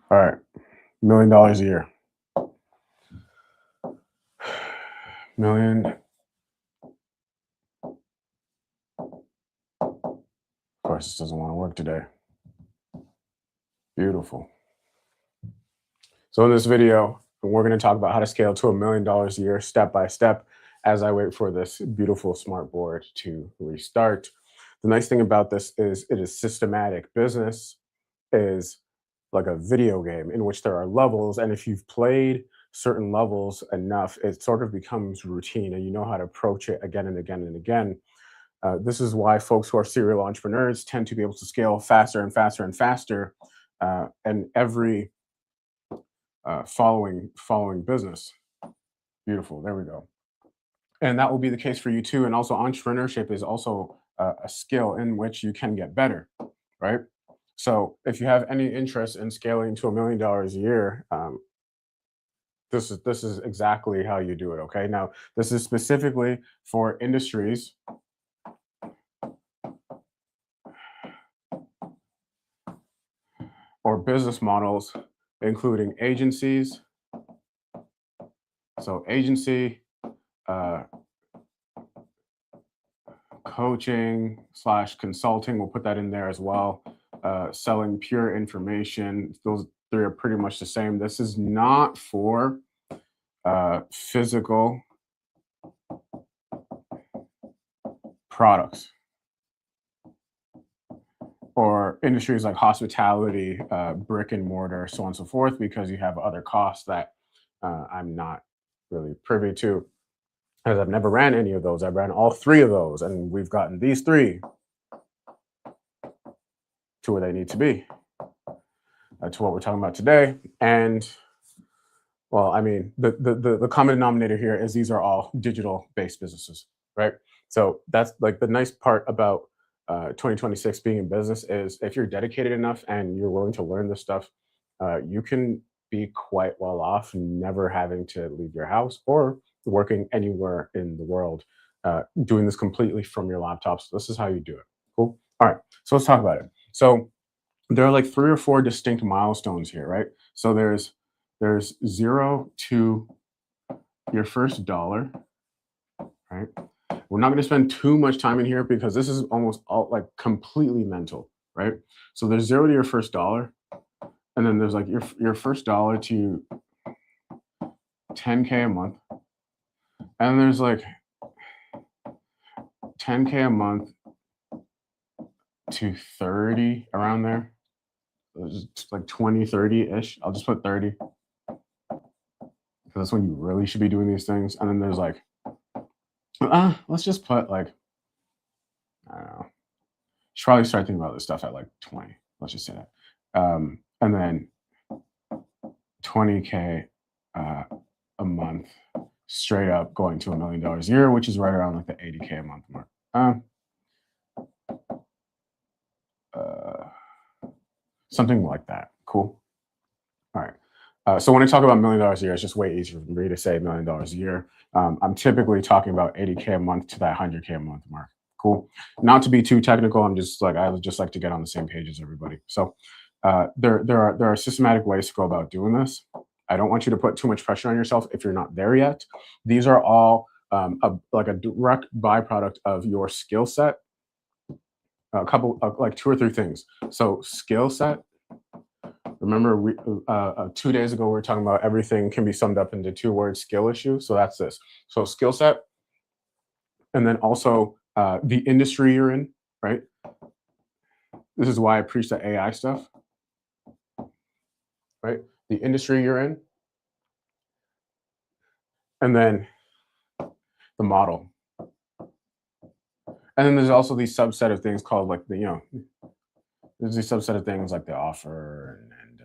All right, $1 million a year. Million. Of course, this doesn't want to work today. Beautiful. So in this video, we're going to talk about how to scale to $1 million a year step by step as I wait for this beautiful smart board to restart. The nice thing about this is it is systematic. Business is like a video game in which there are levels, and if you've played certain levels enough, it sort of becomes routine and you know how to approach it again and again and again. This is why folks who are serial entrepreneurs tend to be able to scale faster and faster and faster, and every following business. Beautiful. There we go. And that will be the case for you too. And also, entrepreneurship is also a skill in which you can get better, right? So, if you have any interest in scaling to $1 million a year, this is exactly how you do it. Okay. Now, this is specifically for industries or business models, including agencies. So, agency, uh, coaching slash consulting, we'll put that in there as well. Selling pure information, those three are pretty much the same. This is not for physical products or industries like hospitality, brick and mortar, so on and so forth, because you have other costs that I'm not really privy to, as I've never ran any of those. I ran all three of those, and we've gotten these three to where they need to be, to what we're talking about today. And well, I mean, the common denominator here is these are all digital based businesses, right? So that's like the nice part about 2026 being in business is if you're dedicated enough and you're willing to learn this stuff, you can be quite well off, never having to leave your house or working anywhere in the world, doing this completely from your laptop. So this is how you do it. Cool. All right. So let's talk about it. So there are like three or four distinct milestones here, right? So there's zero to your first dollar, right? We're not going to spend too much time in here because this is almost all like completely mental, right? So there's zero to your first dollar, and then there's like your first dollar to 10K a month, and there's like 10K a month to 30 around there. It's like 20, 30-ish. I'll just put 30 because that's when you really should be doing these things. And then there's like, let's just put like, I don't know. Should probably start thinking about this stuff at like 20. Let's just say that. And then 20K a month straight up going to $1 million a year, which is right around like the 80K a month mark. Uh, Something like that. Cool. All right. So when I talk about $1 million a year, it's just way easier for me to say $1 million a year. I'm typically talking about 80K a month to that 100K a month mark. Cool. Not to be too technical, I would just like to get on the same page as everybody. So there are systematic ways to go about doing this. I don't want you to put too much pressure on yourself if you're not there yet. These are all like a direct byproduct of your skill set. A couple of like two or three things. So skill set. Remember, 2 days ago we were talking about everything can be summed up into two words: skill issue. So that's this. So skill set, and then also the industry you're in. Right. This is why I preach the AI stuff. Right. The industry you're in, and then the model, and then there's also these subset of things called like there's these subset of things like the offer and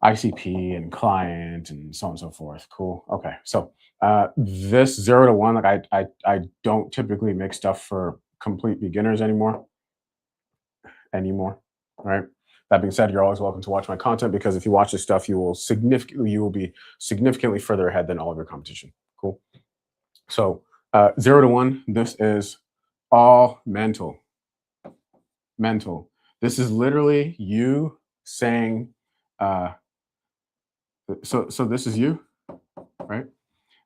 ICP and client and so on and so forth. Cool. Okay. So this 0 to 1, like I don't typically make stuff for complete beginners anymore. Right. That being said, you're always welcome to watch my content because if you watch this stuff, you will be significantly further ahead than all of your competition. Cool. So 0 to 1, this is all mental. Mental. This is literally you saying uh, so this is you, right?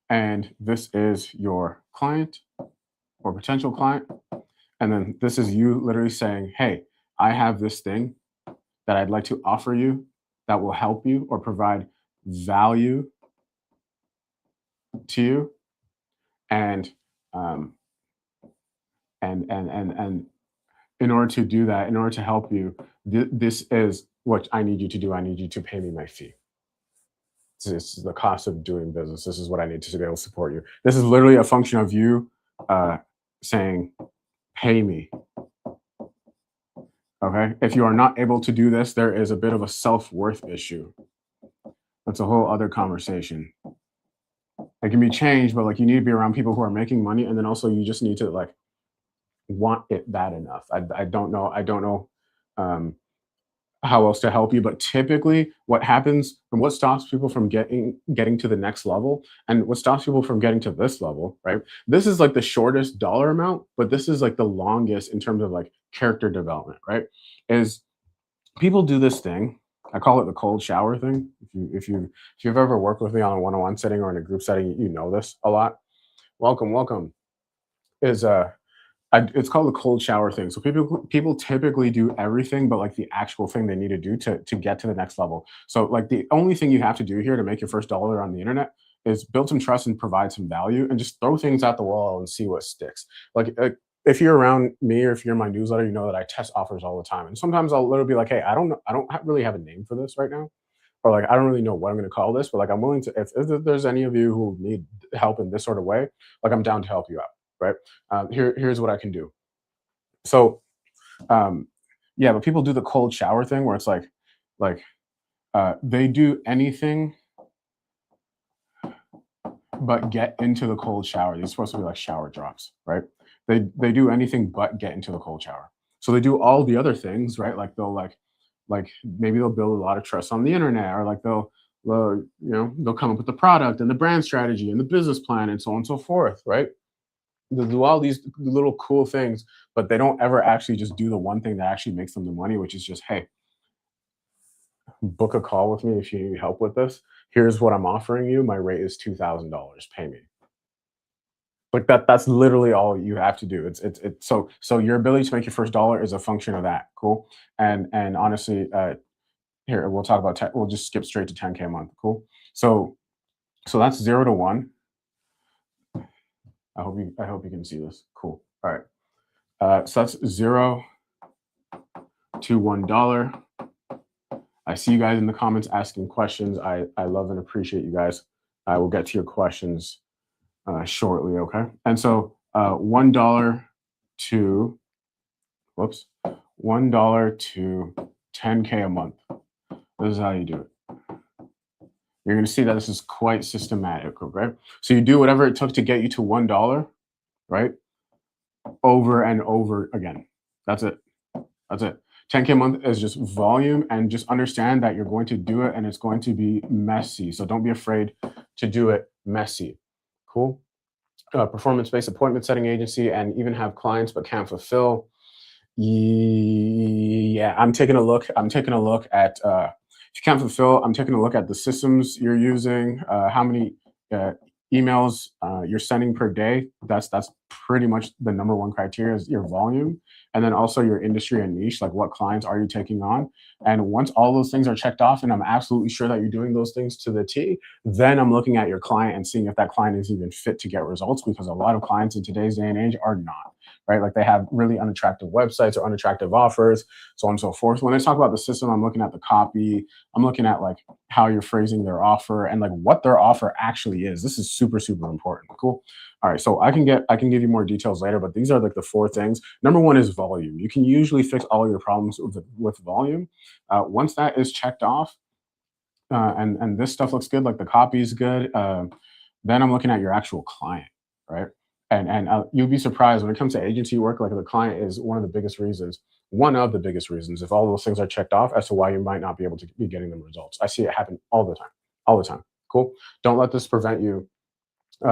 And this is your client or potential client. And then this is you literally saying, hey, I have this thing that I'd like to offer you that will help you or provide value to you. And um, and in order to do that, in order to help you, this is what I need you to do. I need you to pay me my fee. This is the cost of doing business. This is what I need to be able to support you. This is literally a function of you uh, saying, pay me. Okay. If you are not able to do this, there is a bit of a self worth issue. That's a whole other conversation. It can be changed, but like you need to be around people who are making money. And then also you just need to like want it bad enough. I don't know. I don't know. Um, how else to help you, but typically what happens and what stops people from getting to the next level and what stops people from getting to this level, right? This is like the shortest dollar amount, but this is like the longest in terms of like character development, right? Is people do this thing. I call it the cold shower thing. If you've ever worked with me on a one-on-one setting or in a group setting, you know this a lot. Welcome, welcome. Is it's called the cold shower thing. So people typically do everything, but like the actual thing they need to do to get to the next level. So like the only thing you have to do here to make your first dollar on the internet is build some trust and provide some value, and just throw things at the wall and see what sticks. Like if you're around me or if you're in my newsletter, you know that I test offers all the time, and sometimes I'll literally be like, hey, I don't know, really have a name for this right now, or like I don't really know what I'm going to call this, but like I'm willing to if there's any of you who need help in this sort of way, like I'm down to help you out, right? Here's what I can do. So um, yeah, but people do the cold shower thing where it's like they do anything but get into the cold shower. These are supposed to be like shower drops, right? They do anything but get into the cold shower. So they do all the other things, right? Like they'll like maybe they'll build a lot of trust on the internet, or like they'll come up with the product and the brand strategy and the business plan and so on and so forth, right? They'll do all these little cool things, but they don't ever actually just do the one thing that actually makes them the money, which is just, hey, book a call with me if you need help with this. Here's what I'm offering you. My rate is $2,000. Pay me. Like that's literally all you have to do. It's so your ability to make your first dollar is a function of that. Cool. And honestly, here we'll talk about we'll just skip straight to 10K a month. Cool. So that's 0 to 1. I hope you can see this. Cool. All right. So that's 0 to $1. I see you guys in the comments asking questions. I love and appreciate you guys. I will get to your questions shortly. Okay. And so $1 to whoops, $1 to 10K a month. This is how you do it. You're going to see that this is quite systematic. Okay. So you do whatever it took to get you to $1, right? Over and over again. That's it. That's it. 10K a month is just volume, and just understand that you're going to do it and it's going to be messy. So don't be afraid to do it messy. Cool. Performance-based appointment setting agency, and even have clients but can't fulfill. Yeah, I'm taking a look. I'm taking a look at if you can't fulfill. I'm taking a look at the systems you're using, how many uh, emails you're sending per day. That's pretty much the number one criteria is your volume, and then also your industry and niche. Like what clients are you taking on? And once all those things are checked off, and I'm absolutely sure that you're doing those things to the T, then I'm looking at your client and seeing if that client is even fit to get results. Because a lot of clients in today's day and age are not, right? Like they have really unattractive websites or unattractive offers, so on and so forth. When I talk about the system, I'm looking at the copy. I'm looking at like how you're phrasing their offer and like what their offer actually is. This is super, super important. Cool. All right. So I can give you more details later, but these are like the 4 things. Number one is volume. You can usually fix all your problems with volume. Once that is checked off, and this stuff looks good, like the copy is good, then I'm looking at your actual client, right? And you'll be surprised when it comes to agency work. Like the client is one of the biggest reasons, if all those things are checked off, as to why you might not be able to be getting them results. I see it happen all the time, all the time. Cool. Don't let this prevent you.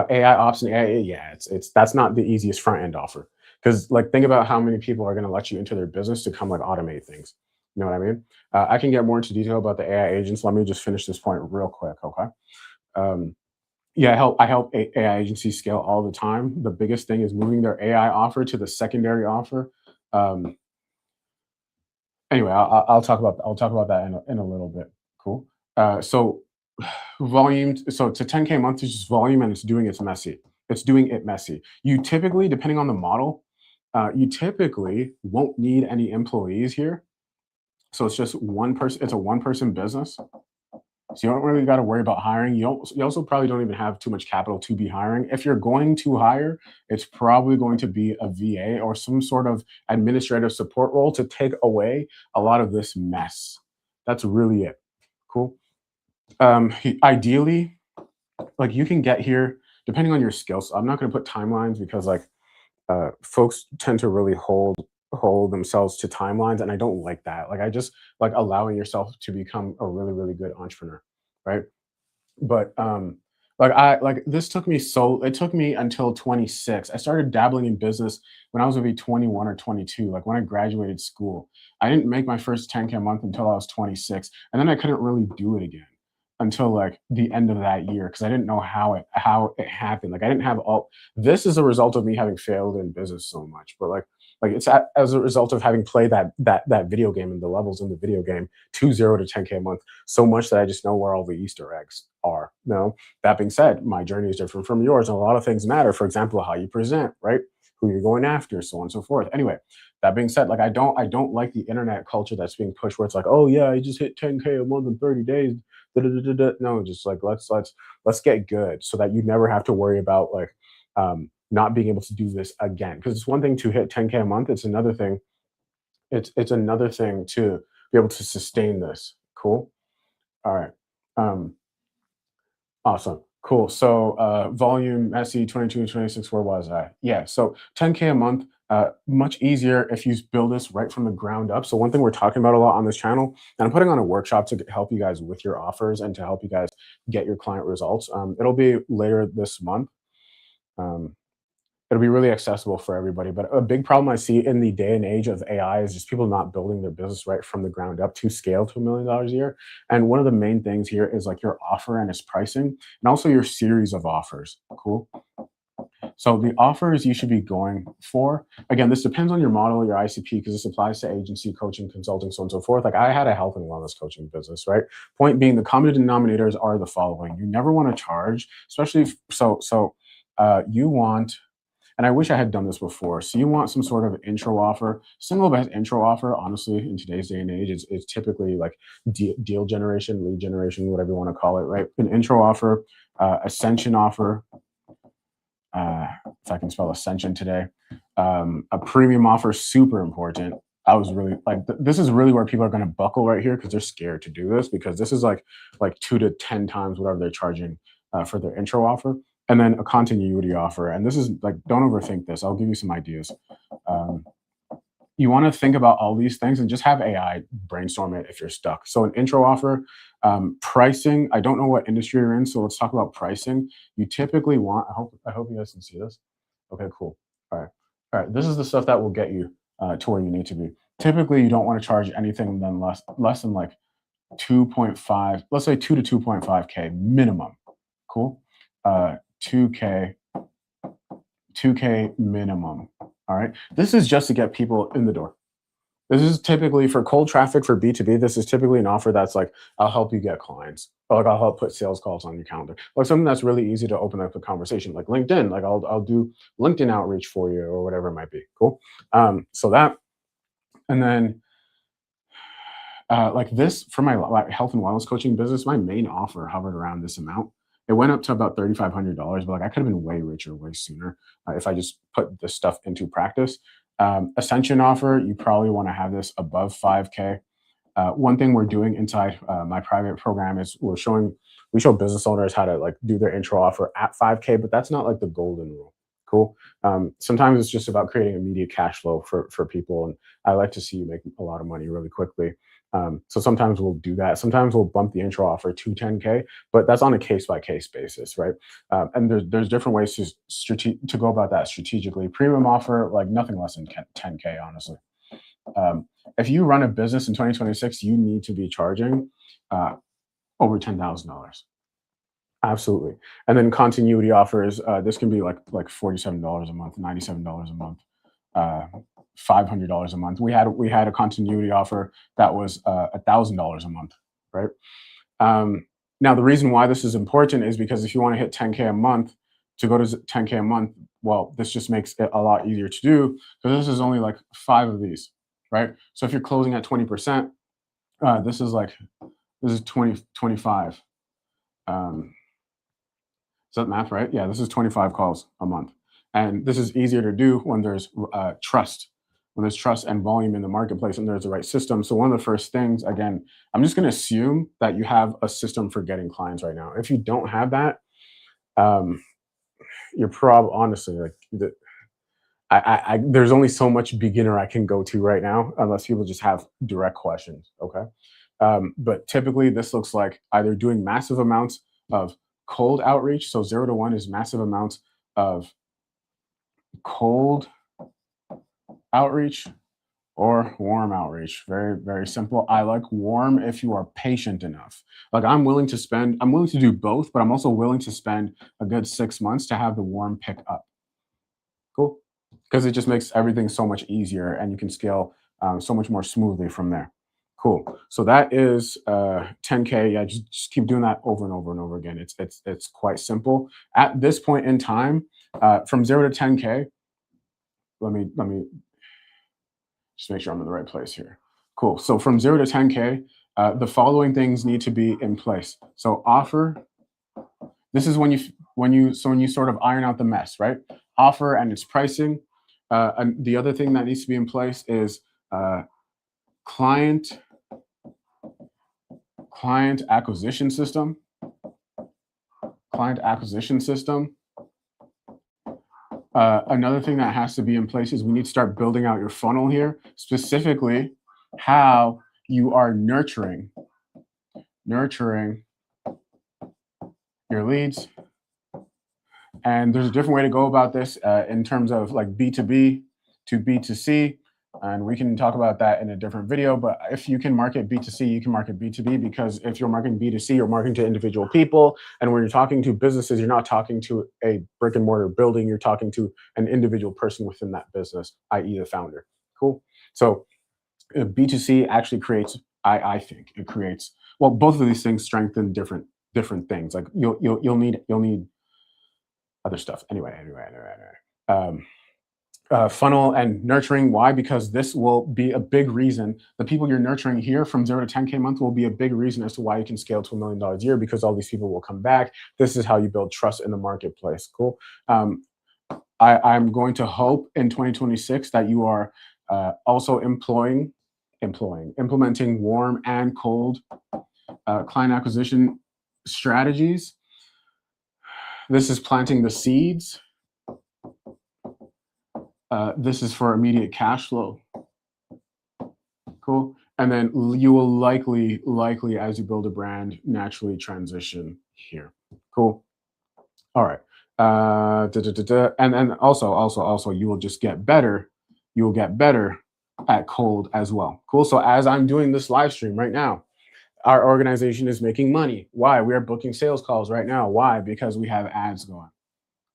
AI ops and AI, yeah, it's that's not the easiest front end offer, because like think about how many people are going to let you into their business to come like automate things. You know what I mean? I can get more into detail about the AI agents. Let me just finish this point real quick, okay? Um, yeah, I help AI agencies scale all the time. The biggest thing is moving their AI offer to the secondary offer. Um, anyway, I'll talk about that in a little bit. Cool. So volume. So to 10K a month is just volume, and it's doing its messy. It's doing it messy. You typically, depending on the model, you typically won't need any employees here. So it's just one person. It's a one-person business. So you don't really got to worry about hiring. You also probably don't even have too much capital to be hiring. If you're going to hire, it's probably going to be a VA or some sort of administrative support role to take away a lot of this mess. That's really it. Cool. Ideally, like you can get here depending on your skills. I'm not going to put timelines because like folks tend to really hold themselves to timelines, and I don't like that. Like I just like allowing yourself to become a really really good entrepreneur, right? But like this took me so it took me until 26. I started dabbling in business when I was maybe 21 or 22, like when I graduated school. I didn't make my first 10K a month until I was 26, and then I couldn't really do it again until like the end of that year because I didn't know how it happened. Like I didn't have all this is a result of me having failed in business so much, but like it's as a result of having played that video game and the levels in the video game 20 to 10K a month so much that I just know where all the Easter eggs are. No, that being said, my journey is different from yours, and a lot of things matter. For example, how you present, right? Who you're going after, so on and so forth. Anyway, that being said, like I don't like the internet culture that's being pushed where it's like, oh yeah, I just hit 10K a month in 30 days. Da, da, da, da, da. No, just like let's get good so that you never have to worry about like not being able to do this again. Because it's one thing to hit 10K a month, it's another thing. It's another thing to be able to sustain this. Cool. All right. Um, Awesome. Cool. So volume SE 22 and 26, where was I? Yeah. So 10K a month, much easier if you build this right from the ground up. So one thing we're talking about a lot on this channel, and I'm putting on a workshop to help you guys with your offers and to help you guys get your client results. It'll be later this month. Um, it'll be really accessible for everybody. But a big problem I see in the day and age of AI is just people not building their business right from the ground up to scale to $1 million a year. And one of the main things here is like your offer and its pricing, and also your series of offers. Cool. So the offers you should be going for, again, this depends on your model, your ICP, because this applies to agency, coaching, consulting, so on and so forth. Like I had a health and wellness coaching business, right? Point being, the common denominators are the following: you never want to charge, especially you want, and I wish I had done this before. So you want some sort of intro offer. Single best intro offer, honestly, in today's day and age, is typically like deal generation, lead generation, whatever you want to call it, right? An intro offer, ascension offer, if I can spell ascension today, a premium offer, super important. I was really like, this is really where people are going to buckle right here because they're scared to do this because this is like 2 to 10 times whatever they're charging for their intro offer, and then a continuity offer. And this is like, don't overthink this. I'll give you some ideas. Um, you want to think about all these things and just have AI brainstorm it if you're stuck. So an intro offer, pricing. I don't know what industry you're in, so let's talk about pricing. You typically want. I hope you guys can see this. Okay, cool. All right, all right. This is the stuff that will get you to where you need to be. Typically, you don't want to charge anything than less than like 2.5. Let's say 2 to 2.5K minimum. Cool. 2K 2K minimum. All right. This is just to get people in the door. This is typically for cold traffic for B2B. This is typically an offer that's like, I'll help you get clients. Or like I'll help put sales calls on your calendar. Like something that's really easy to open up a conversation, like LinkedIn. Like I'll do LinkedIn outreach for you or whatever it might be. Cool. So that, and then like this for my like health and wellness coaching business, my main offer hovered around this amount. It went up to about $3,500, but like I could have been way richer way sooner if I just put this stuff into practice. Ascension offer, you probably want to have this above 5K. One thing we're doing inside my private program is we show business owners how to like do their intro offer at 5K, but that's not like the golden rule. Cool. Sometimes it's just about creating immediate cash flow for people, and I like to see you make a lot of money really quickly. So sometimes we'll do that. Sometimes we'll bump the intro offer to 10K, but that's on a case by case basis, right? And there's different ways to go about that strategically. Premium offer, like nothing less than 10K, honestly. Um, if you run a business in 2026, you need to be charging over $10,000. Absolutely. And then continuity offers, this can be like $47 a month, $97 a month, uh, $500 a month. We had a continuity offer that was $1,000 a month, right? Um, Now the reason why this is important is because if you want to hit 10K a month, to go to 10K a month, well, this just makes it a lot easier to do because this is only like 5 of these, right? So if you're closing at 20%, this is like this is 20 25. Um, is that math right? Yeah, this is 25 calls a month. And this is easier to do when there's trust, when there's trust and volume in the marketplace and there's the right system. So, one of the first things, again, I'm just going to assume that you have a system for getting clients right now. If you don't have that, um, you're probably honestly like, there's only so much beginner I can go to right now, unless people just have direct questions. Okay. But typically, this looks like either doing massive amounts of cold outreach. So 0 to 1 is massive amounts of cold outreach or warm outreach. Very, very simple. I like warm if you are patient enough. Like I'm willing to do both, but I'm also willing to spend a good 6 months to have the warm pick up. Cool. Because it just makes everything so much easier and you can scale so much more smoothly from there. Cool. So that is 10K. Yeah, just keep doing that over and over and over again. It's quite simple. At this point in time, from 0 to 10K, let me just make sure I'm in the right place here. Cool. So from 0 to 10K, the following things need to be in place. So offer. This is when you sort of iron out the mess, right? Offer and its pricing. And the other thing that needs to be in place is client client acquisition system. Client acquisition system. Another thing that has to be in place is we need to start building out your funnel here, specifically how you are nurturing your leads. And there's a different way to go about this in terms of like B2B to B2C. And we can talk about that in a different video. But if you can market B2C, you can market B2B, because if you're marketing B2C, you're marketing to individual people. And when you're talking to businesses, you're not talking to a brick and mortar building. You're talking to an individual person within that business, i.e. the founder. Cool. So B2C actually creates, I think it creates, well, both of these things strengthen different things. Like you'll need other stuff. Anyway. Funnel and nurturing. Why? Because this will be a big reason. The people you're nurturing here from 0 to 10K a month will be a big reason as to why you can scale to $1 million a year, because all these people will come back. This is how you build trust in the marketplace. Cool. I'm going to hope in 2026 that you are also implementing warm and cold client acquisition strategies. This is planting the seeds. This is for immediate cash flow. Cool. And then you will likely, as you build a brand, naturally transition here. Cool. All right. And then also, you will just get better. You will get better at cold as well. Cool. So as I'm doing this live stream right now, our organization is making money. Why? We are booking sales calls right now. Why? Because we have ads going.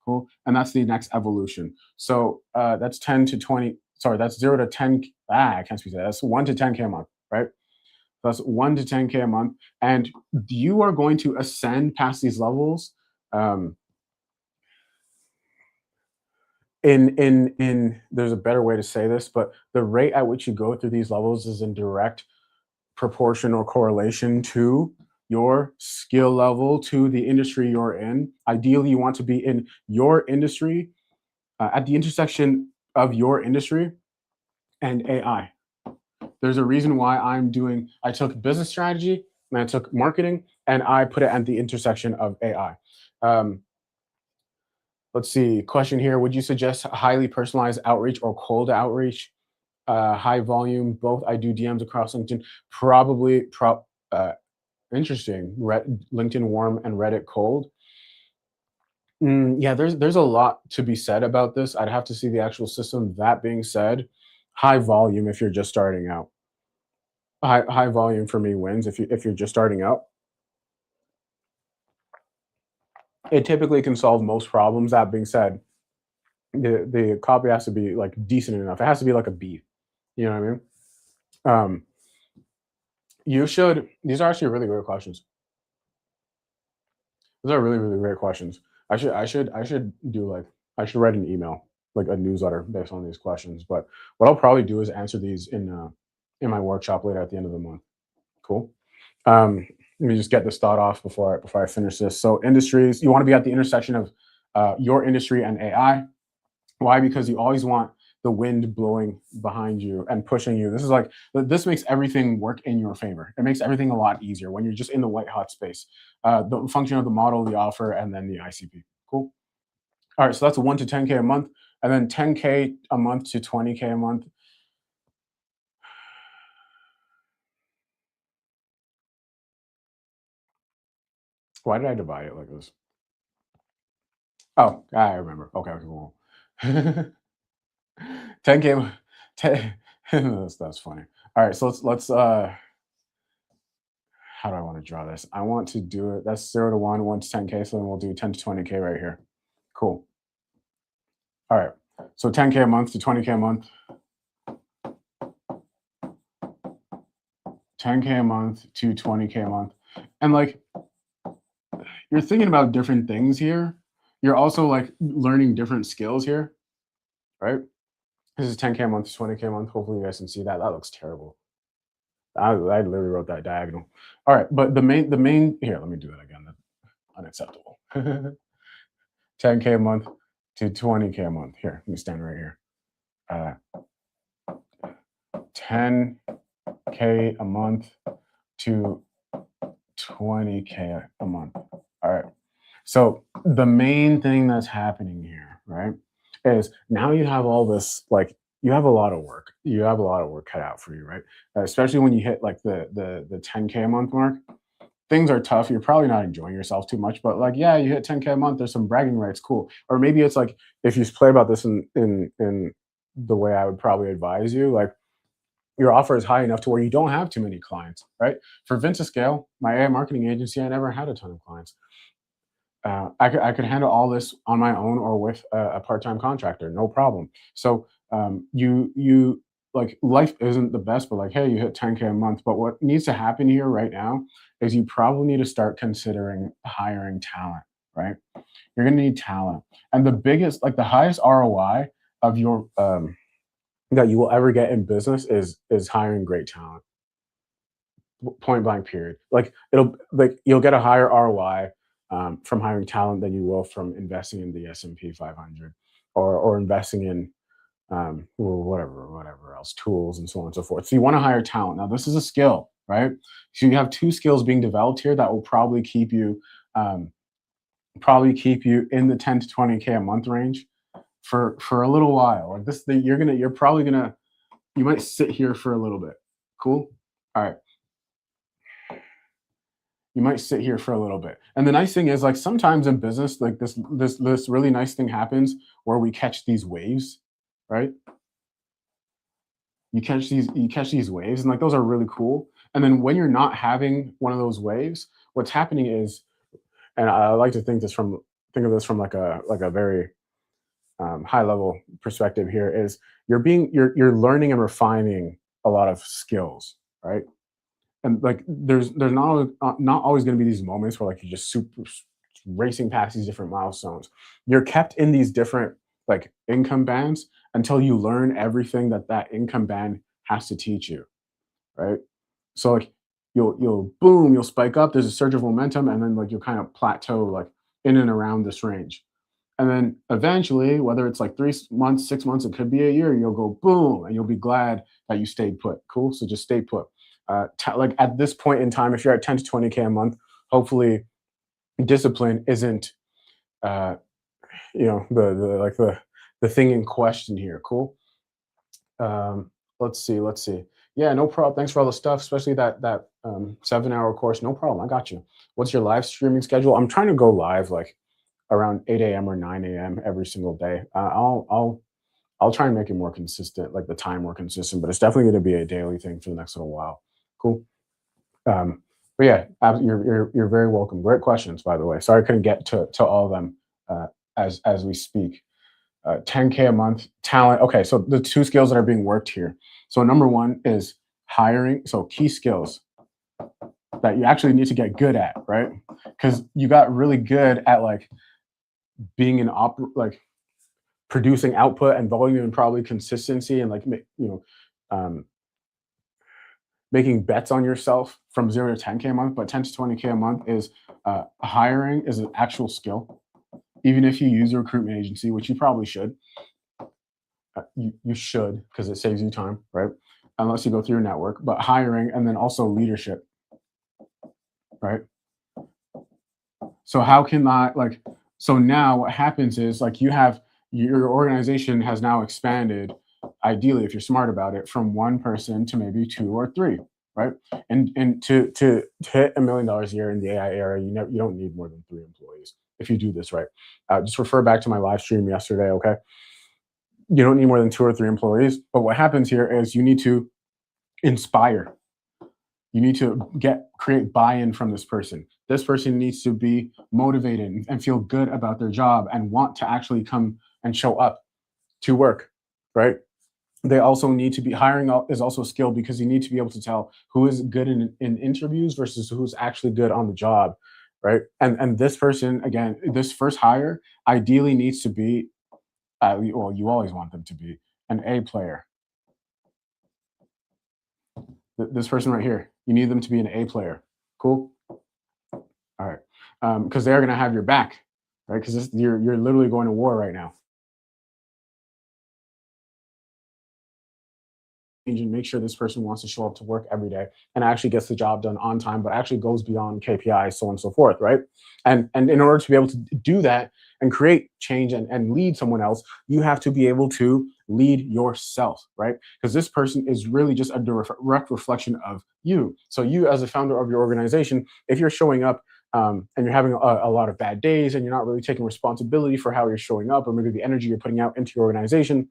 Cool. And that's the next evolution. So that's 10 to 20. Sorry, that's 0 to 10. I can't speak to that. That's 1 to 10K a month, right? That's 1 to 10K a month. And you are going to ascend past these levels. There's a better way to say this, but the rate at which you go through these levels is in direct proportion or correlation to your skill level, to the industry you're in. Ideally, you want to be in your industry, at the intersection of your industry and AI. There's a reason why I took business strategy and I took marketing and I put it at the intersection of AI. Let's see, question here. Would you suggest highly personalized outreach or cold outreach? High volume, both. I do DMs across LinkedIn. Probably, interesting. LinkedIn warm and Reddit cold. Yeah, there's a lot to be said about this. I'd have to see the actual system. That being said, high volume if you're just starting out. high volume for me wins if you're just starting out. It typically can solve most problems. That being said, the copy has to be like decent enough. It has to be like a B. You know what I mean? Um, you should. These are actually really great questions. Those are really great questions. I should do like I should write an email, like a newsletter based on these questions. But what I'll probably do is answer these in my workshop later at the end of the month. Cool. Let me just get this thought off before I finish this. So industries, you want to be at the intersection of your industry and AI. Why? Because you always want the wind blowing behind you and pushing you. This makes everything work in your favor. It makes everything a lot easier when you're just in the white hot space. The function of the model, the offer, and then the ICP. Cool. All right, so that's a 1 to 10K a month, and then 10K a month to 20K a month. Why did I divide it like this? Oh, I remember. Okay, cool. 10K, 10, that's funny. All right, so let's how do I want to draw this? I want to do it. That's 0 to 1, 1 to 10K. So then we'll do 10 to 20K right here. Cool. All right. So 10K a month to 20K a month, 10K a month to 20K a month. And like you're thinking about different things here. You're also like learning different skills here, right? This is 10K a month to 20K a month. Hopefully you guys can see that. That looks terrible. I literally wrote that diagonal. All right, but the main here, let me do that again. That's unacceptable. 10K a month to 20K a month. Here, let me stand right here. Uh, 10K a month to 20K a month. All right. So the main thing that's happening here, right, is now you have all this like you have a lot of work. You have a lot of work cut out for you, right? Especially when you hit like the 10K a month mark. Things are tough. You're probably not enjoying yourself too much, but like, yeah, you hit 10K a month. There's some bragging rights, cool. Or maybe it's like if you play about this in the way I would probably advise you, like your offer is high enough to where you don't have too many clients, right? For Vinta Scale, my AI marketing agency, I never had a ton of clients. I could handle all this on my own or with a part-time contractor, no problem. So you like life isn't the best, but like, hey, you hit 10K a month. But what needs to happen here right now is you probably need to start considering hiring talent, right? You're gonna need talent. And the biggest, like the highest ROI of your that you will ever get in business is hiring great talent. Point blank period. Like it'll like you'll get a higher ROI from hiring talent than you will from investing in the S&P 500 or investing in well, whatever else, tools and so on and so forth. So you want to hire talent. Now this is a skill, right? So you have two skills being developed here that will um, probably keep you in the 10 to 20K a month range for a little while. Like you're probably gonna you might sit here for a little bit. Cool. All right. You might sit here for a little bit. And the nice thing is like sometimes in business, like this really nice thing happens where we catch these waves, right? You catch these waves and like those are really cool. And then when you're not having one of those waves, what's happening is, and I like to think of this from like a very high level perspective here is you're learning and refining a lot of skills, right? And like there's not always going to be these moments where like you're just super racing past these different milestones. You're kept in these different like income bands until you learn everything that income band has to teach you, right? So like you'll boom, you'll spike up, there's a surge of momentum, and then like you'll kind of plateau like in and around this range. And then eventually, whether it's like 3 months, 6 months, it could be a year, you'll go boom, and you'll be glad that you stayed put. Cool. So just stay put. Like at this point in time, if you're at 10 to 20K a month, hopefully discipline isn't, uh, the thing in question here. Cool. Let's see. Yeah, no problem. Thanks for all the stuff, especially that 7 hour course. No problem. I got you. What's your live streaming schedule? I'm trying to go live like around 8 a.m. or 9 a.m. every single day. I'll try and make it more consistent, like the time more consistent, but it's definitely going to be a daily thing for the next little while. Cool. But yeah, you're very welcome. Great questions, by the way. Sorry I couldn't get to all of them as we speak. 10K a month, talent. Okay, so the two skills that are being worked here. So number one is hiring. So key skills that you actually need to get good at, right? Because you got really good at like being like producing output and volume and probably consistency and like um, making bets on yourself from 0 to 10K a month. But 10 to 20K a month is hiring is an actual skill. Even if you use a recruitment agency, which you probably should, you should because it saves you time, right? Unless you go through your network. But hiring and then also leadership, right? So how can I like? So now what happens is like you have your organization has now expanded. Ideally, if you're smart about it, from one person to maybe two or three, right? And to hit $1 million a year in the AI era, you don't need more than 3 employees if you do this right. Just refer back to my live stream yesterday, okay? You don't need more than 2 or 3 employees, but what happens here is you need to inspire. You need to create buy-in from this person. This person needs to be motivated and feel good about their job and want to actually come and show up to work, right? They also need to be is also a skill because you need to be able to tell who is good in interviews versus who's actually good on the job, right? And this person, again, this first hire ideally needs to be, well, you always want them to be an A player. This person right here, you need them to be an A player. Cool. All right, because they're gonna have your back, right? Because you're literally going to war right now. And make sure this person wants to show up to work every day and actually gets the job done on time, but actually goes beyond KPIs, so on and so forth, right? And in order to be able to do that and create change and lead someone else, you have to be able to lead yourself, right? Because this person is really just a direct reflection of you. So you, as a founder of your organization, if you're showing up and you're having a lot of bad days and you're not really taking responsibility for how you're showing up or maybe the energy you're putting out into your organization,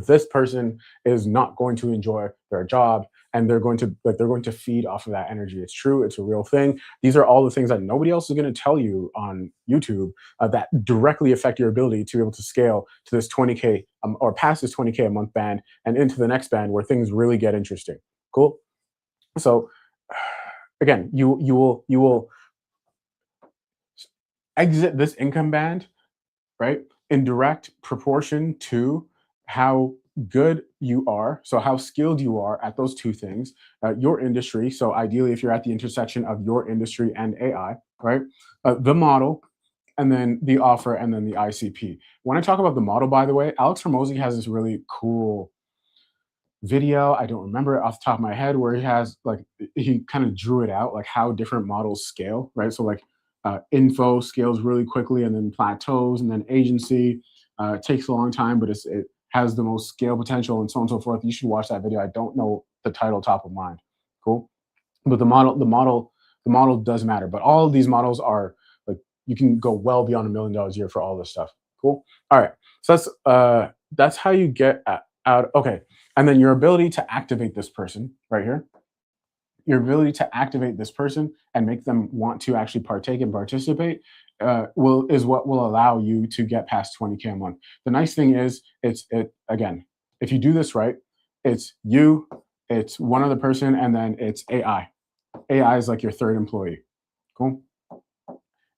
this person is not going to enjoy their job and they're going to feed off of that energy. It's true, it's a real thing. These are all the things that nobody else is going to tell you on YouTube that directly affect your ability to be able to scale to this 20K or past this 20K a month band and into the next band where things really get interesting. Cool. So again, you will exit this income band, right, in direct proportion to how good you are. So, how skilled you are at those two things, your industry. So, ideally, if you're at the intersection of your industry and AI, right, the model, and then the offer, and then the ICP. When I talk about the model, by the way, Alex Hormozy has this really cool video. I don't remember it off the top of my head where he has like he kind of drew it out like how different models scale, right? So like info scales really quickly and then plateaus and then agency takes a long time, but it has the most scale potential and so on and so forth. You should watch that video. I don't know the title top of mind. Cool. But the model does matter. But all of these models are like you can go well beyond $1 million a year for all this stuff. Cool. All right. So that's how you get out. Okay. And then your ability to activate this person right here, your ability to activate this person and make them want to actually partake and participate is what will allow you to get past 20K a month. The nice thing is again, if you do this right, it's you, it's one other person, and then it's AI. AI is like your third employee. Cool.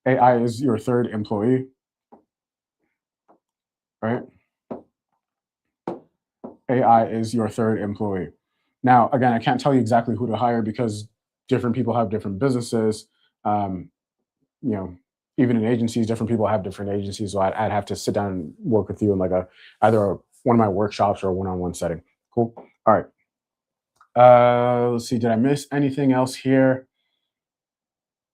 AI is your third employee, right? AI is your third employee. Now, again, I can't tell you exactly who to hire because different people have different businesses. Um, you know, even in agencies, different people have different agencies. So I'd have to sit down and work with you in like one of my workshops or a one-on-one setting. Cool. All right. Let's see. Did I miss anything else here?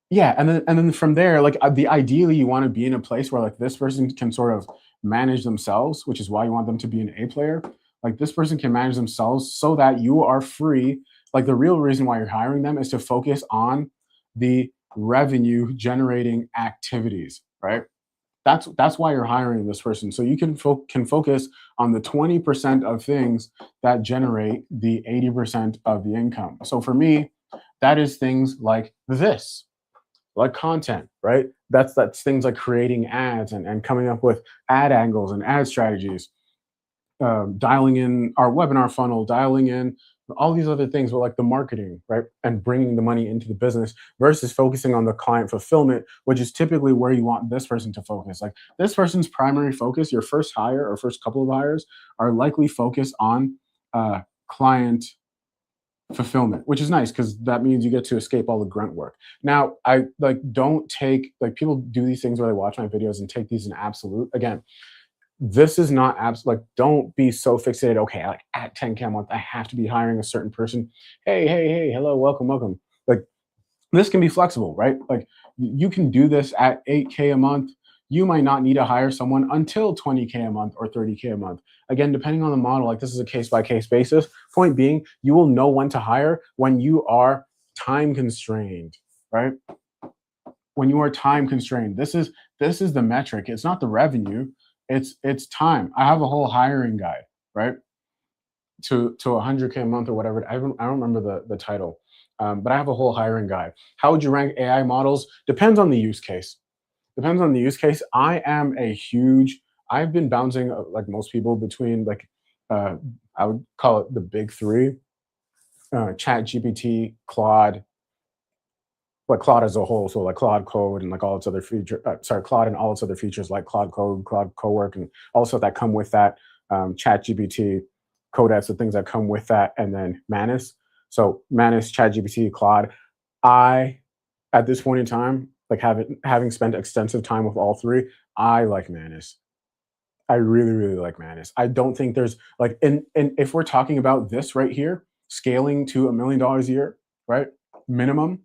Yeah, and then from there, like the ideally, you want to be in a place where like this person can sort of manage themselves, which is why you want them to be an A player. Like this person can manage themselves so that you are free. Like the real reason why you're hiring them is to focus on the revenue generating activities, right? That's why you're hiring this person, so you can focus on the 20% of things that generate the 80% of the income. So for me, that is things like this, like content, right? That's things like creating ads and coming up with ad angles and ad strategies, dialing in our webinar funnel, dialing in all these other things with like the marketing, right? And bringing the money into the business versus focusing on the client fulfillment, which is typically where you want this person to focus. Like this person's primary focus, your first hire or first couple of hires are likely focused on client fulfillment, which is nice because that means you get to escape all the grunt work. Now, I like don't take like people do these things where they watch my videos and take these in absolute. Again, this is not like don't be so fixated. Okay, like at 10K a month, I have to be hiring a certain person. Hey, hello, welcome. Like this can be flexible, right? Like you can do this at 8K a month. You might not need to hire someone until 20K a month or 30K a month. Again, depending on the model, like this is a case by case basis. Point being, you will know when to hire when you are time constrained, right? When you are time constrained, this is the metric. It's not the revenue. It's time. I have a whole hiring guide, right? To 100K a month or whatever. I don't remember the title, but I have a whole hiring guide. How would you rank AI models? Depends on the use case. Depends on the use case. I've been bouncing like most people between like uh, I would call it the big three: Chat GPT, Claude, like Claude as a whole, so like Claude Code and like all its other Claude and all its other features like Claude Code, Claude Cowork, and also that come with that, Chat GPT, Codex, the things that come with that, and then Manus. So Manus, Chat GPT, Claude. I, at this point in time, like having spent extensive time with all three, I like Manus. I really, really like Manus. I don't think there's like, and if we're talking about this right here, scaling to $1 million a year, right? Minimum,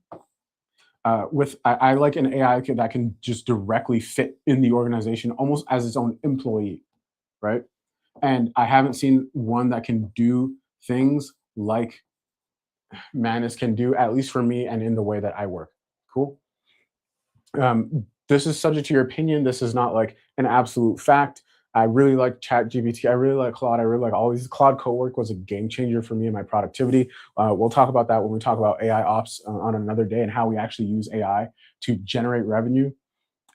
with I like an AI that can just directly fit in the organization almost as its own employee, right? And I haven't seen one that can do things like Manus can do, at least for me and in the way that I work. Cool. This is subject to your opinion. This is not like an absolute fact. I really like Chat GPT. I really like Claude. I really like all these. Claude Cowork was a game changer for me and my productivity. We'll talk about that when we talk about AI ops on another day and how we actually use AI to generate revenue,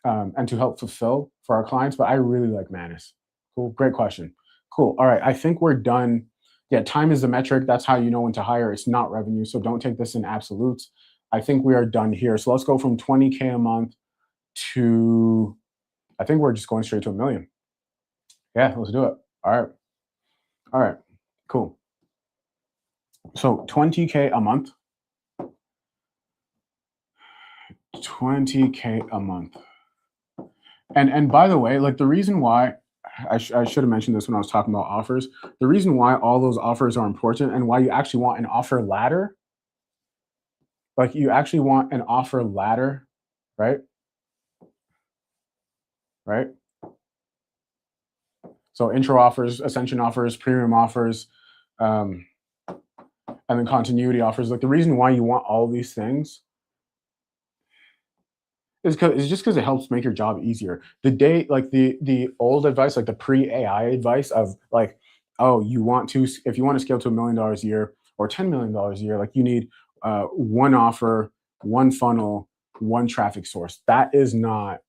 and to help fulfill for our clients. But I really like Manus. Cool. Great question. Cool. All right. I think we're done. Yeah, time is the metric. That's how you know when to hire. It's not revenue. So don't take this in absolutes. I think we are done here. So let's go from 20K a month to, I think we're just going straight to 1 million. Yeah, let's do it. All right. All right. Cool. So 20K a month. 20K a month. And by the way, like the reason why I should have mentioned this when I was talking about offers. The reason why all those offers are important and why you actually want an offer ladder, like you actually want an offer ladder, right? Right? So intro offers, ascension offers, premium offers, um, and then continuity offers. Like the reason why you want all these things is just because it helps make your job easier. The day, like the old advice, like the pre AI advice of like, oh, if you want to scale to $1 million a year or $10 million a year, like you need one offer, one funnel, one traffic source. That is not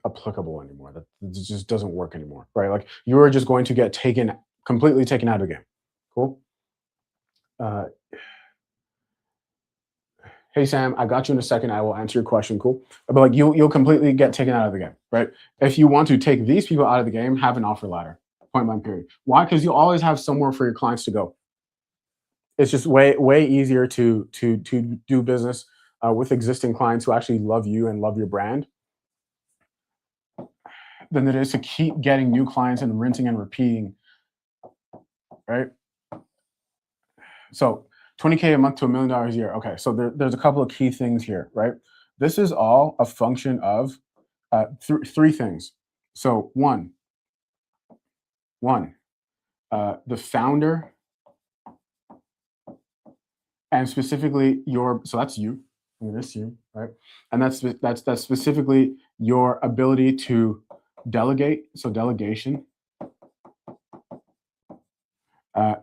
applicable anymore. That just doesn't work anymore, right? Like you are just going to get completely taken out of the game. Cool. Uh, hey Sam, I got you in a second. I will answer your question. Cool. But like you'll completely get taken out of the game, right? If you want to take these people out of the game, have an offer ladder. Point blank period. Why? Because you always have somewhere for your clients to go. It's just way easier to do business with existing clients who actually love you and love your brand than it is to keep getting new clients and rinsing and repeating, right? So 20K a month to $1 million a year. Okay, so there's a couple of key things here, right? This is all a function of three things. So one, the founder, and specifically so that's you. I mean, that's you, right? And that's specifically your ability to delegate. So delegation.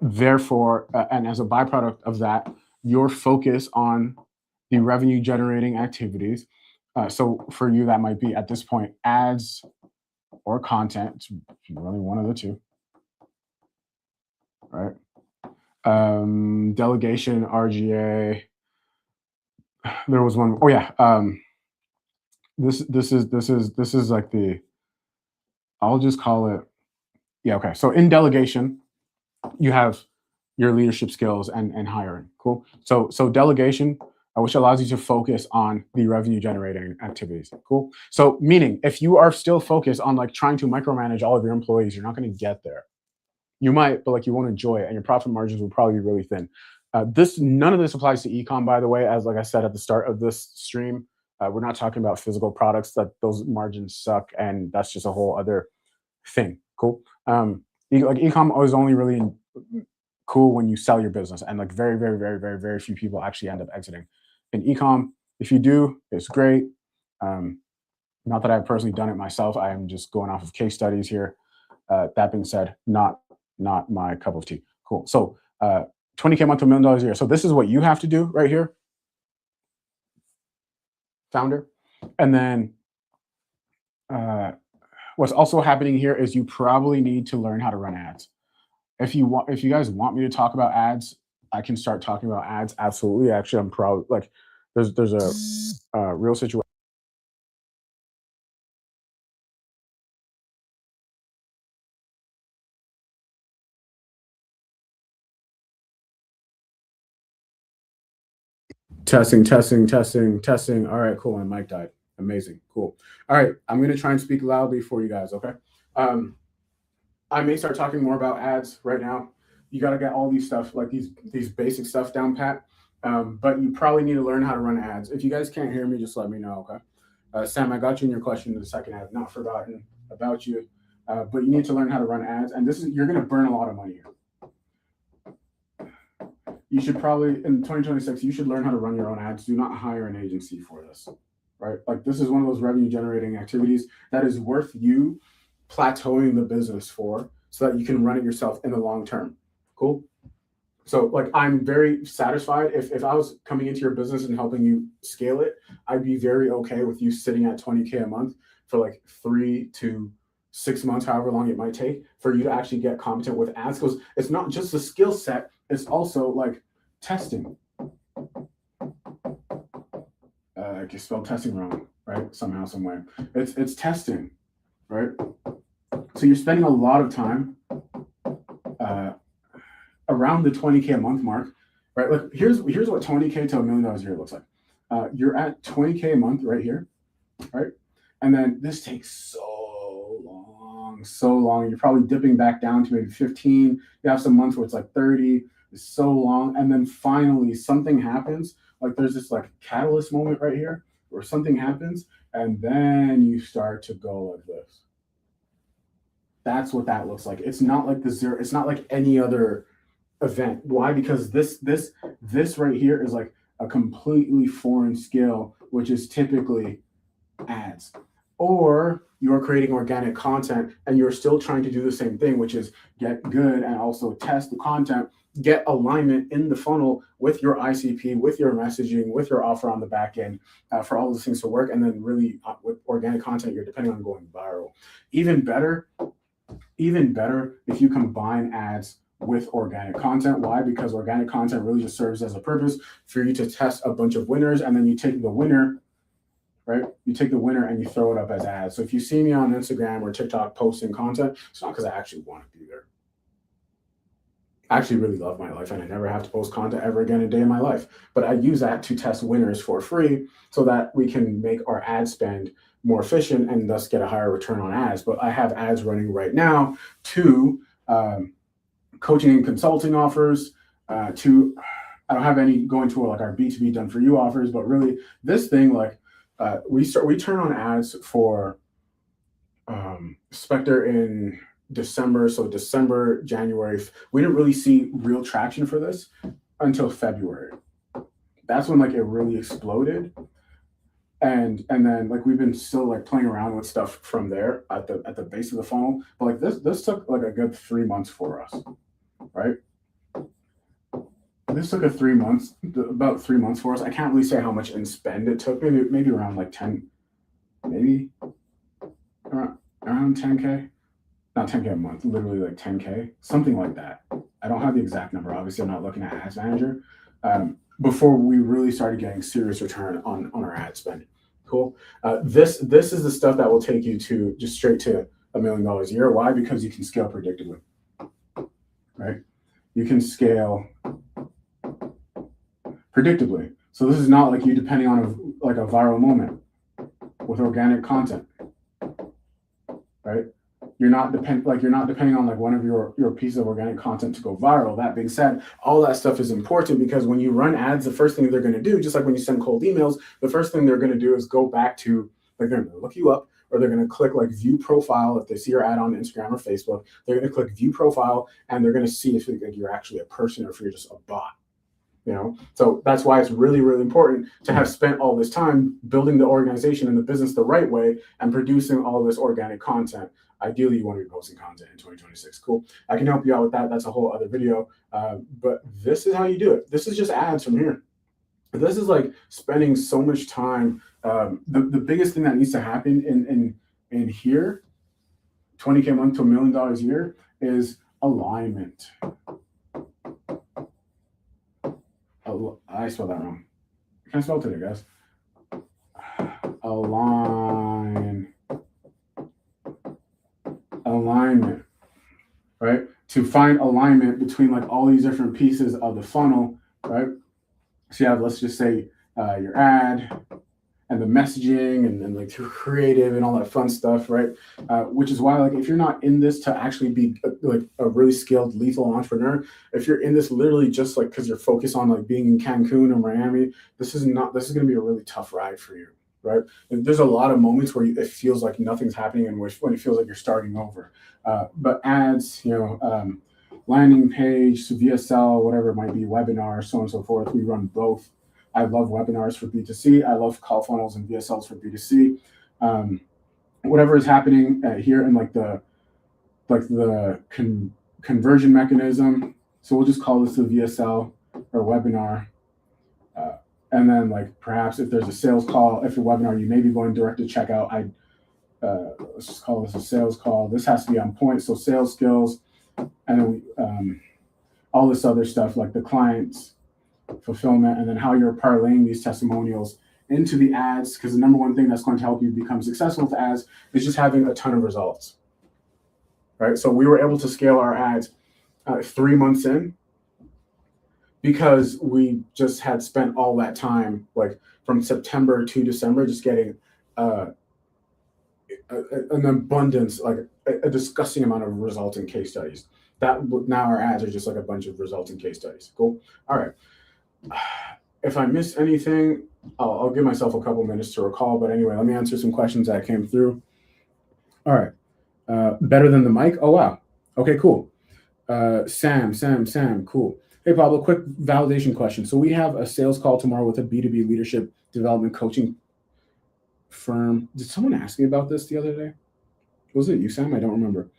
Therefore, and as a byproduct of that, your focus on the revenue generating activities. So for you, that might be at this point ads or content. It's really one of the two, right? Delegation, RGA. There was one. Oh yeah. This is like the. I'll just call it. Yeah. Okay. So in delegation, you have your leadership skills and hiring. Cool. So delegation, which allows you to focus on the revenue generating activities. Cool. So meaning if you are still focused on like trying to micromanage all of your employees, you're not going to get there. You might, but like you won't enjoy it, and your profit margins will probably be really thin. None of this applies to ecom, by the way. As like I said at the start of this stream, we're not talking about physical products. That those margins suck, and that's just a whole other thing. Cool. Like ecom is only really cool when you sell your business, and like very, very, very, very, very few people actually end up exiting in ecom. If you do, it's great. Not that I've personally done it myself. I am just going off of case studies here. That being said, not my cup of tea. Cool. So 20K a month to $1 million a year. So this is what you have to do right here, founder. And then what's also happening here is you probably need to learn how to run ads. If you guys want me to talk about ads, I can start talking about ads. Absolutely. Actually, I'm proud. Like there's a real situation. Testing. All right, cool. My mic died. Amazing. Cool. All right. I'm going to try and speak loudly for you guys. Okay. I may start talking more about ads right now. You got to get all these stuff, like these basic stuff down pat. But you probably need to learn how to run ads. If you guys can't hear me, just let me know. Okay. Sam, I got you in your question in the second. I have not forgotten about you. But you need to learn how to run ads. And you're going to burn a lot of money here. You should probably, in 2026, you should learn how to run your own ads. Do not hire an agency for this, right? Like this is one of those revenue generating activities that is worth you plateauing the business for so that you can run it yourself in the long term. Cool. So like I'm very satisfied. If I was coming into your business and helping you scale it, I'd be very okay with you sitting at 20K a month for like 3 to 6 months, however long it might take for you to actually get competent with ads. Because it's not just the skill set, it's also like testing. I can spell testing wrong, right? Somehow, some way. It's testing, right? So you're spending a lot of time around the 20K a month mark, right? Like here's what 20K to $1 million a year looks like. You're at 20K a month right here, right? And then this takes so long. You're probably dipping back down to maybe 15. You have some months where it's like 30. It's so long. And then finally something happens. Like there's this like catalyst moment right here where something happens and then you start to go like this. That's what that looks like. It's not like the zero. It's not like any other event. Why? Because this right here is like a completely foreign skill, which is typically ads. Or you're creating organic content and you're still trying to do the same thing, which is get good and also test the content, get alignment in the funnel with your ICP, with your messaging, with your offer on the back end for all those things to work. And then really with organic content, you're depending on going viral. Even better if you combine ads with organic content. Why? Because organic content really just serves as a purpose for you to test a bunch of winners, and then you take the winner, right? You take the winner and you throw it up as ads. So if you see me on Instagram or TikTok posting content, it's not because I actually want to be there. I actually really love my life and I never have to post content ever again a day in my life. But I use that to test winners for free so that we can make our ad spend more efficient and thus get a higher return on ads. But I have ads running right now to coaching and consulting offers, I don't have any going to like our B2B done for you offers, but really this thing, like we turn on ads for Spectre in December. So December, January, we didn't really see real traction for this until February. That's when like it really exploded. and then like we've been still like playing around with stuff from there at the base of the funnel. But like this took like a good 3 months for us, right? This took about 3 months for us. I can't really say how much in spend it took. Maybe around like 10, maybe around 10K, not 10K a month, literally like 10K, something like that. I don't have the exact number. Obviously, I'm not looking at Ads Manager. Before we really started getting serious return on our ad spend. Cool. This is the stuff that will take you to just straight to $1 million a year. Why? Because you can scale predictably, right? You can scale predictably. So this is not like you depending on a viral moment with organic content, right? You're not depending on like one of your pieces of organic content to go viral. That being said, all that stuff is important because when you run ads, the first thing they're going to do, just like when you send cold emails, the first thing they're going to do is go back to like they're going to look you up, or they're going to click like view profile. If they see your ad on Instagram or Facebook, they're going to click view profile, and they're going to see if like, you're actually a person or if you're just a bot. So that's why it's really, really important to have spent all this time building the organization and the business the right way and producing all this organic content. Ideally, you want to be posting content in 2026. Cool. I can help you out with that. That's a whole other video. But this is how you do it. This is just ads from here. This is like spending so much time. The biggest thing that needs to happen in here, 20K a month to $1 million a year, is alignment. I spelled that wrong. Can I spell today, guys? Alignment, right? To find alignment between like all these different pieces of the funnel, right? So you have, let's just say, your ad and the messaging and like through creative and all that fun stuff, right? Which is why, like, if you're not in this to actually be like a really skilled, lethal entrepreneur, if you're in this literally just like because you're focused on like being in Cancun or Miami, this is going to be a really tough ride for you, right? And there's a lot of moments where it feels like nothing's happening and when it feels like you're starting over. But ads, landing page, VSL, whatever it might be, webinar, so on and so forth, we run both. I love webinars for B2C. I love call funnels and VSLs for B2C. Whatever is happening here in like the conversion mechanism. So we'll just call this a VSL or webinar. And then like perhaps if there's a sales call, if a webinar, you may be going direct to checkout. Let's just call this a sales call. This has to be on point. So sales skills, and then all this other stuff like the clients, fulfillment, and then how you're parlaying these testimonials into the ads, because the number one thing that's going to help you become successful with ads is just having a ton of results, right? So we were able to scale our ads 3 months in because we just had spent all that time, like from September to December, just getting an abundance, like a disgusting amount of resulting case studies. That now our ads are just like a bunch of resulting case studies. Cool. All right. If I missed anything, I'll give myself a couple minutes to recall. But anyway, let me answer some questions that came through. All right. Better than the mic? Oh, wow. Okay, cool. Sam, cool. Hey, Pablo, quick validation question. So we have a sales call tomorrow with a B2B leadership development coaching firm. Did someone ask me about this the other day? Was it you, Sam? I don't remember.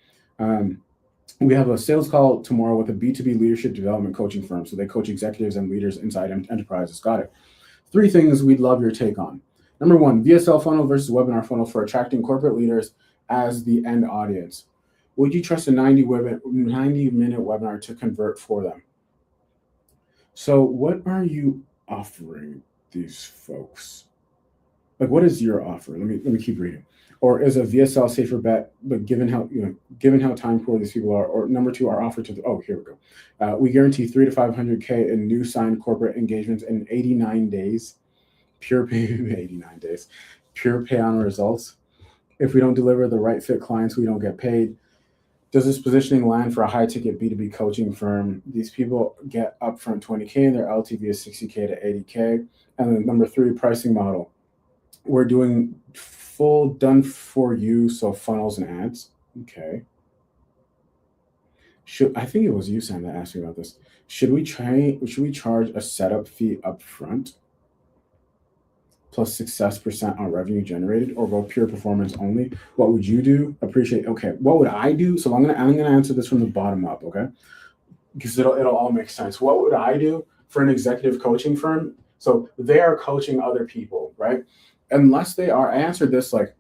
We have a sales call tomorrow with a B2B leadership development coaching firm. So they coach executives and leaders inside enterprises. Got it. 3 things we'd love your take on. Number 1, VSL funnel versus webinar funnel for attracting corporate leaders as the end audience. Would you trust a 90-minute webinar to convert for them? So what are you offering these folks? Like, what is your offer? Let me keep reading. Or is a VSL safer bet, but given how time poor these people are? Or number 2, our offer to here we go. We guarantee 300 to 500K in new signed corporate engagements in 89 days. Pure pay 89 days. Pure pay on results. If we don't deliver the right fit clients, we don't get paid. Does this positioning land for a high ticket B2B coaching firm? These people get upfront 20K and their LTV is 60K to 80K. And then number 3, pricing model. We're doing full done for you, so funnels and ads. Okay. I think it was you, Sam, that asked me about this. Should we charge a setup fee up front? plus success percent on revenue generated, or go pure performance only, what would you do? Appreciate. Okay, what would I do? So I'm gonna answer this from the bottom up, okay? Because it'll all make sense. What would I do for an executive coaching firm? So they are coaching other people, right? Unless they are, I answered this like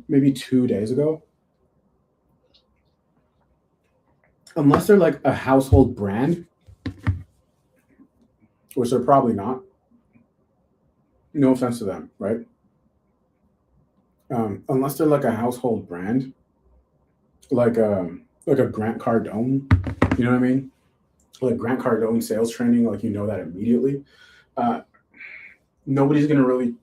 maybe 2 days ago. Unless they're like a household brand, which they're probably not. No offense to them, right? Unless they're like a household brand, like a Grant Cardone, you know what I mean? Like Grant Cardone sales training, like you know that immediately. Uh, Nobody's gonna really.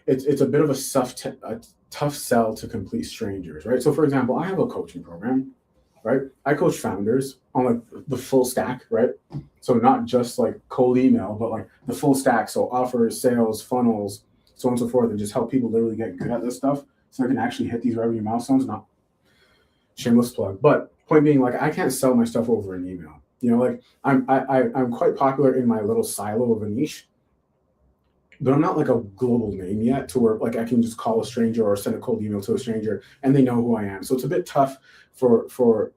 It's a bit of a tough sell to complete strangers, right? So, for example, I have a coaching program, right? I coach founders on like the full stack, right? So not just like cold email, but like the full stack. So offers, sales, funnels, so on and so forth, and just help people literally get good at this stuff so they can actually hit these revenue milestones. Not shameless plug, but point being, like I can't sell my stuff over an email. You know, like I'm quite popular in my little silo of a niche, but I'm not like a global name yet to where like I can just call a stranger or send a cold email to a stranger and they know who I am. So it's a bit tough for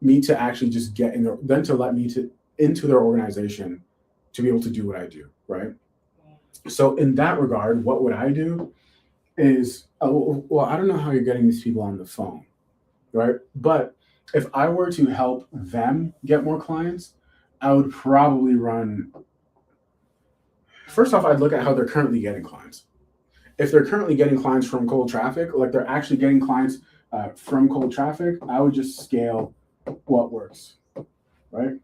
me to actually just get in there, then to let me to into their organization to be able to do what I do, right? So in that regard, what would I do is, well, I don't know how you're getting these people on the phone, right? But if I were to help them get more clients, I would probably run. First off, I'd look at how they're currently getting clients. If they're currently getting clients from cold traffic, like they're actually getting clients from cold traffic, I would just scale what works, right?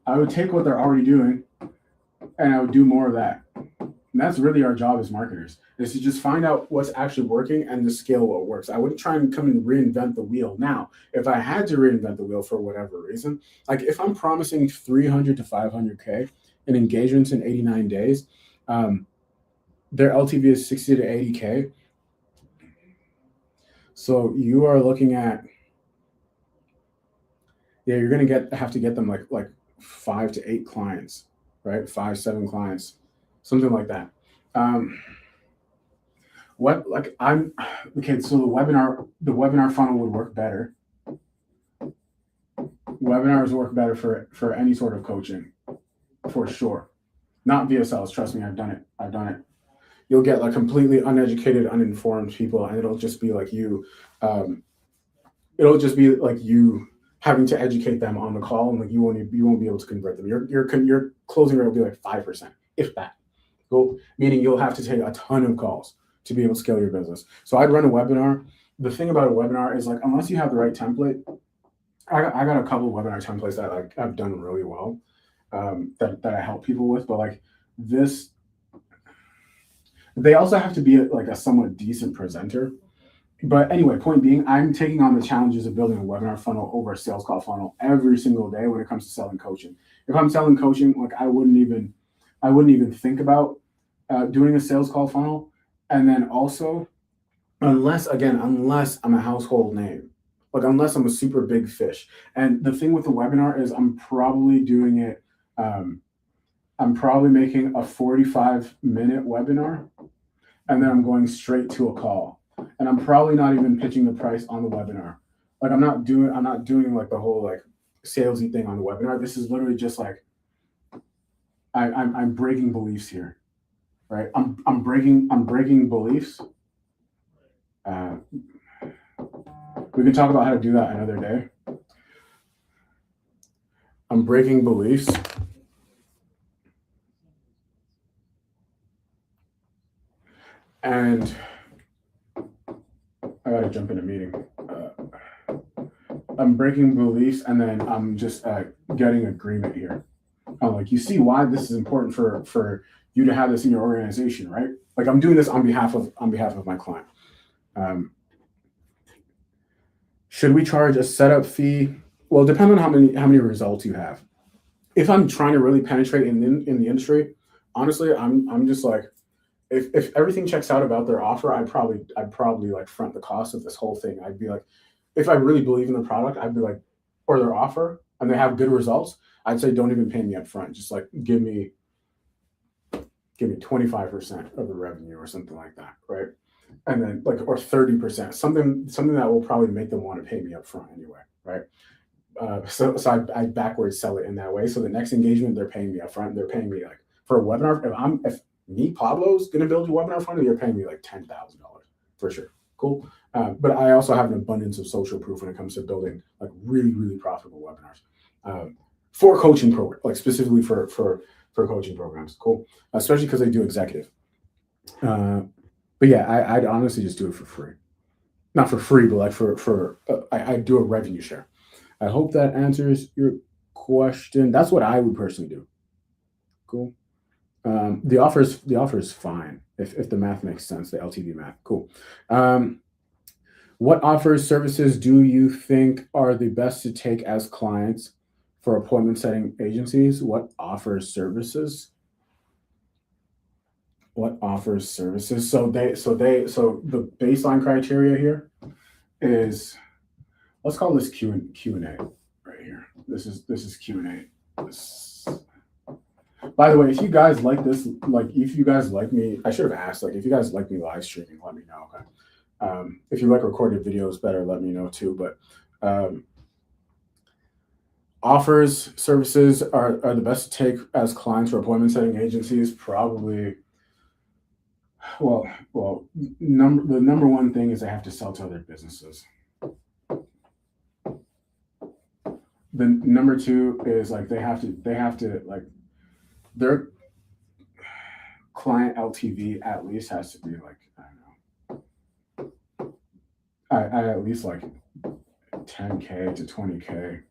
I would take what they're already doing and I would do more of that. And that's really our job as marketers, is to just find out what's actually working and to scale what works. I wouldn't try and come and reinvent the wheel. Now, if I had to reinvent the wheel for whatever reason, like if I'm promising 300 to 500K in engagements in 89 days, their LTV is 60 to 80K. So you are looking at, yeah, you're going to have to get them like 5 to 8 clients, right? 5, 7 clients, something like that. What like I'm okay. So the webinar funnel would work better. Webinars work better for any sort of coaching, for sure. Not VSLs. Trust me, I've done it. You'll get like completely uneducated, uninformed people, and it'll just be like you. It'll just be like you having to educate them on the call, and like you won't be able to convert them. Your closing rate will be like 5%, if that. Cool. Meaning you'll have to take a ton of calls to be able to scale your business. So I'd run a webinar. The thing about a webinar is like unless you have the right template, I got a couple of webinar templates that like I've done really well, that I help people with, but like this, they also have to be like a somewhat decent presenter. But anyway, point being, I'm taking on the challenges of building a webinar funnel over a sales call funnel every single day when it comes to selling coaching. If I'm selling coaching, like I wouldn't even think about doing a sales call funnel. And then also, unless I'm a household name, like unless I'm a super big fish. And the thing with the webinar is I'm probably doing it. I'm probably making a 45-minute webinar, and then I'm going straight to a call. And I'm probably not even pitching the price on the webinar. Like I'm not doing like the whole like salesy thing on the webinar. This is literally just like I'm breaking beliefs here, right? I'm breaking beliefs. We can talk about how to do that another day. I'm breaking beliefs. And I gotta jump in a meeting. I'm breaking beliefs, and then I'm just getting agreement here. I'm like, you see why this is important for you to have this in your organization, right? Like I'm doing this on behalf of my client. Should we charge a setup fee? Well, depending on how many results you have. If I'm trying to really penetrate in the industry, honestly, I'm just like, if everything checks out about their offer, I'd probably like front the cost of this whole thing. I'd be like, if I really believe in the product, I'd be like, or their offer, and they have good results, I'd say don't even pay me up front. Just like give me 25% of the revenue or something like that, right? And then like, or 30%, something that will probably make them want to pay me up front anyway, right? So I backwards sell it in that way. So the next engagement, they're paying me up front. They're paying me like for a webinar. If me, Pablo's gonna build your webinar funnel, you're paying me like $10,000 for sure. Cool. But I also have an abundance of social proof when it comes to building like really, really profitable webinars for coaching program, like specifically for coaching programs. Cool. Especially because they do executive. But yeah, I'd honestly just do it for free. Not for free, but like I do a revenue share. I hope that answers your question. That's what I would personally do. Cool. The offer is fine if the math makes sense, the LTV math. Cool. What offers, services do you think are the best to take as clients for appointment setting agencies? What offers, services? What offers, services? So the baseline criteria here is, let's call this Q&A right here. This is Q&A. By the way, if you guys like this, like if you guys like me, I should have asked, like if you guys like me live streaming, let me know. Okay. If you like recorded videos better, let me know too. But offers, services are the best to take as clients for appointment setting agencies. Probably, well, the number one thing is they have to sell to other businesses. The number two is like they have to like their client LTV at least has to be like, I don't know, I at least like 10K to 20K.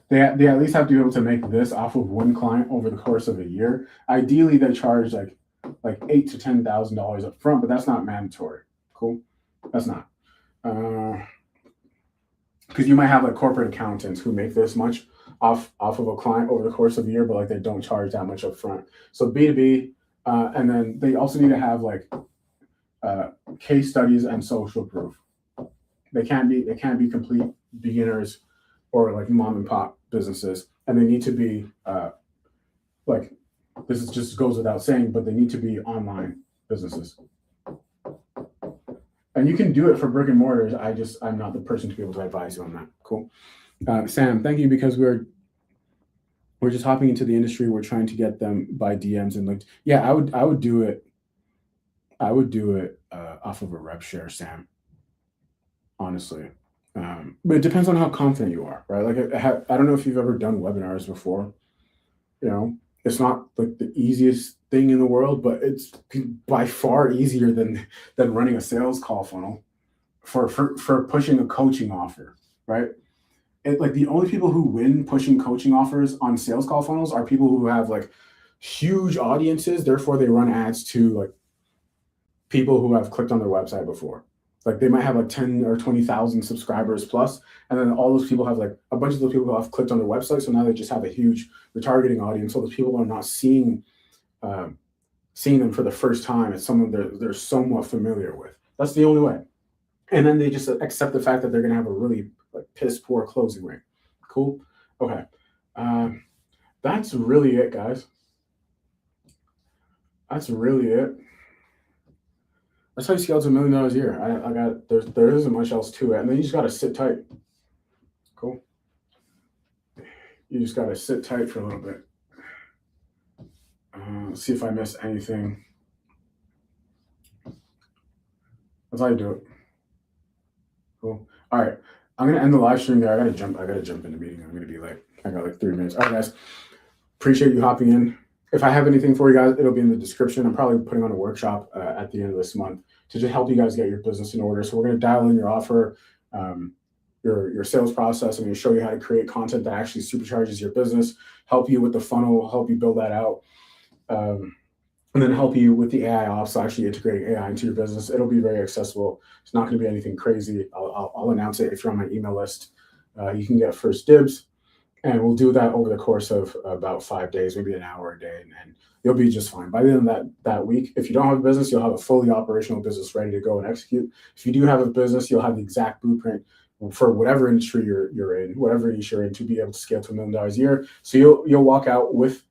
They at least have to be able to make this off of one client over the course of a year. Ideally, they charge like $8,000 to $10,000 up front, but that's not mandatory. Cool, that's not. Because you might have like corporate accountants who make this much off of a client over the course of a year, but like they don't charge that much up front. So B2B, and then they also need to have like case studies and social proof. They can't be complete beginners or like mom and pop businesses, and they need to be like, this is just goes without saying, but they need to be online businesses. And you can do it for brick and mortars. I'm not the person to be able to advise you on that. Cool. Sam, thank you, because we're just hopping into the industry. We're trying to get them by DMs and like, yeah, I would do it. I would do it off of a rev share, Sam. Honestly. But it depends on how confident you are, right? Like I don't know if you've ever done webinars before. You know, it's not like the easiest thing in the world, but it's by far easier than running a sales call funnel for pushing a coaching offer, right? Like the only people who win pushing coaching offers on sales call funnels are people who have like huge audiences. Therefore, they run ads to like people who have clicked on their website before. Like they might have like 10 or 20,000 subscribers plus, and then all those people have like a bunch of those people who have clicked on their website. So now they just have a huge retargeting audience. So the people are not seeing them for the first time. It's someone they're somewhat familiar with. That's the only way. And then they just accept the fact that they're going to have a really like piss poor closing rate. Cool. Okay. That's really it, guys. That's really it. That's how you scale to $1 million a year. There isn't much else to it. And then you just got to sit tight. Cool. You just got to sit tight for a little bit. See if I missed anything. That's how you do it. Cool. All right. I'm going to end the live stream there. I got to jump in the meeting. I'm going to be late. I got like 3 minutes. All right, guys. Appreciate you hopping in. If I have anything for you guys, it'll be in the description. I'm probably putting on a workshop at the end of this month to just help you guys get your business in order. So we're going to dial in your offer, your sales process. I'm going to show you how to create content that actually supercharges your business, help you with the funnel, help you build that out, and then help you with the AI ops, so actually integrating AI into your business. It'll be very accessible. It's not going to be anything crazy. I'll announce it if you're on my email list. You can get first dibs. And we'll do that over the course of about 5 days, maybe an hour a day, and you'll be just fine. By the end of that week, if you don't have a business, you'll have a fully operational business ready to go and execute. If you do have a business, you'll have the exact blueprint for whatever industry you're in, whatever niche you're in, to be able to scale to $1 million a year. So you'll walk out with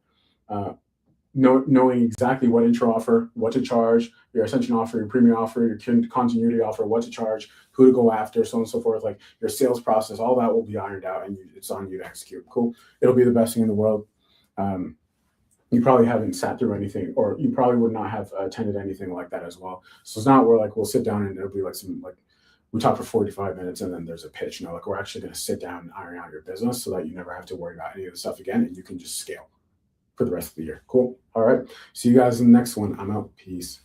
knowing exactly what intro offer, what to charge, your ascension offer, your premium offer, your continuity offer, what to charge, who to go after, so on and so forth. Like your sales process, all that will be ironed out, and it's on you to execute. Cool. It'll be the best thing in the world. You probably haven't sat through anything, or you probably would not have attended anything like that as well. So it's not where like we'll sit down and it'll be like we talk for 45 minutes and then there's a pitch. No, like we're actually going to sit down and iron out your business so that you never have to worry about any of the stuff again, and you can just scale for the rest of the year. Cool. All right. See you guys in the next one. I'm out. Peace.